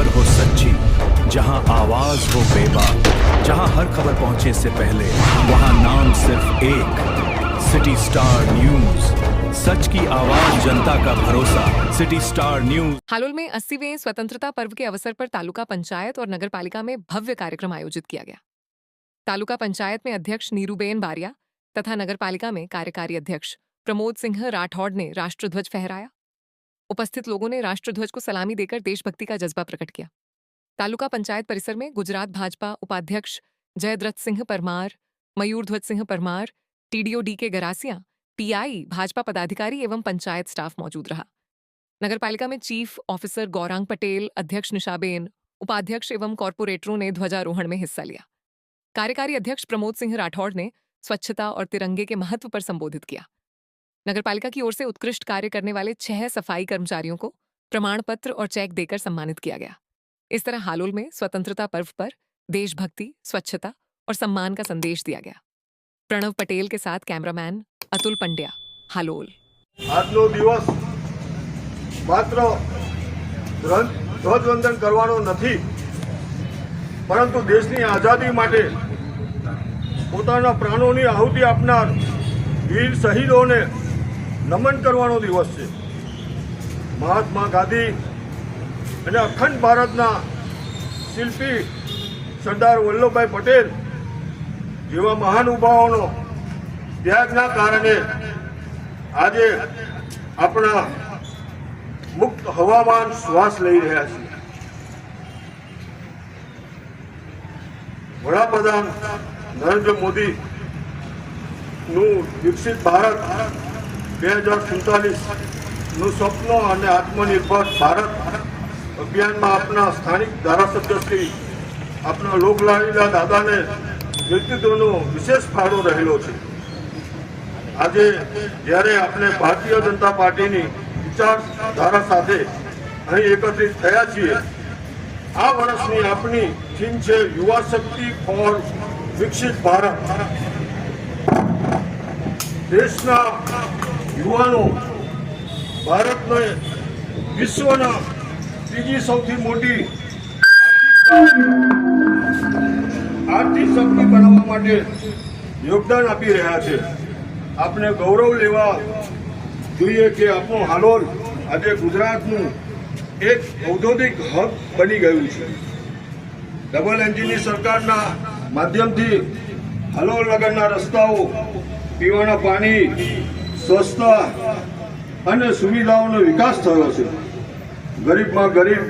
खबर हो सच्ची, जहां आवाज हो बेबाक, जहां हर खबर पहुंचे से पहले वहां नाम सिर्फ एक, सिटी स्टार न्यूज। सच की आवाज, जनता का भरोसा, सिटी स्टार न्यूज। हालोल में 80वें स्वतंत्रता पर्व के अवसर पर तालुका पंचायत और नगर पालिका में भव्य कार्यक्रम आयोजित किया गया। तालुका पंचायत में अध्यक्ष नीरूबेन बारिया तथा नगर पालिका में कार्यकारी अध्यक्ष प्रमोद सिंह राठौड़ ने राष्ट्रध्वज फहराया। उपस्थित लोगों ने राष्ट्रध्वज को सलामी देकर देशभक्ति का जज्बा प्रकट किया। तालुका पंचायत परिसर में गुजरात भाजपा उपाध्यक्ष जयद्रथ सिंह परमार, मयूरध्वज सिंह परमार, टीडीओ डी के गरासिया, पीआई, भाजपा पदाधिकारी एवं पंचायत स्टाफ मौजूद रहा। नगर पालिका में चीफ ऑफिसर गौरांग पटेल, अध्यक्ष निशाबेन, उपाध्यक्ष एवं कॉर्पोरेटरों ने ध्वजारोहण में हिस्सा लिया। कार्यकारी अध्यक्ष प्रमोद सिंह राठौड़ ने स्वच्छता और तिरंगे के महत्व पर संबोधित किया। नगर पालिका की ओर से उत्कृष्ट कार्य करने वाले 6 सफाई कर्मचारियों को प्रमाण पत्र और चेक देकर सम्मानित किया गया। इस तरह हालोल में स्वतंत्रता पर्व पर देशभक्ति, स्वच्छता और सम्मान का संदेश दिया गया। प्रणव पटेल के साथ कैमरामैन अतुल पंड्या, हालोल। આજનો દિવસ માત્ર ધ્વજવંદન કરવાનો નથી, પરંતુ દેશની આઝાદી માટે પોતાના પ્રાણોની આહુતિ આપનાર વીર શહીદોને નમન કરવાનો દિવસ છે। મહાત્મા ગાંધી અને અખંડ ભારતના શિલ્પી સરદાર વલ્લભભાઈ પટેલ જેવા મહાનુભાવોનો ત્યાગના કારણે આજે આપણા મુક્ત હવામાન શ્વાસ લઈ રહ્યા છીએ। વડાપ્રધાન નરેન્દ્ર મોદી નું વિકસિત ભારત 2047 નું સ્વપ્ન અને આત્મનિર્ભર ભારત અભિયાનમાં આપણા સ્થાનિક ધારાસભ્યશ્રી આપણા લોકલાડીલા દાદાને નેતૃત્વનો વિશેષ ફાળો રહેલો છે। આજે જ્યારે આપણે ભારતીય જનતા પાર્ટીની વિચારધારા સાથે અહીં એકત્રિત થયા છીએ, આ વર્ષની આપણી થીમ છે યુવા શક્તિ ફોર વિકસિત ભારત। દેશના યુવાનો ભારતને વિશ્વના ત્રીજી સૌથી મોટી આર્થિક શક્તિ બનાવવા માટે યોગદાન આપી રહ્યા છે। આપણે ગૌરવ લેવા જોઈએ કે આપણું હાલોલ આજે ગુજરાતનું એક ઔદ્યોગિક હબ બની ગયું છે। ડબલ એન્જિનની સરકારના માધ્યમથી હાલોલ નગરના રસ્તાઓ, પીવાના પાણી, સ્વચ્છતા અને સુવિધાઓનો વિકાસ થયો છે। ગરીબમાં ગરીબ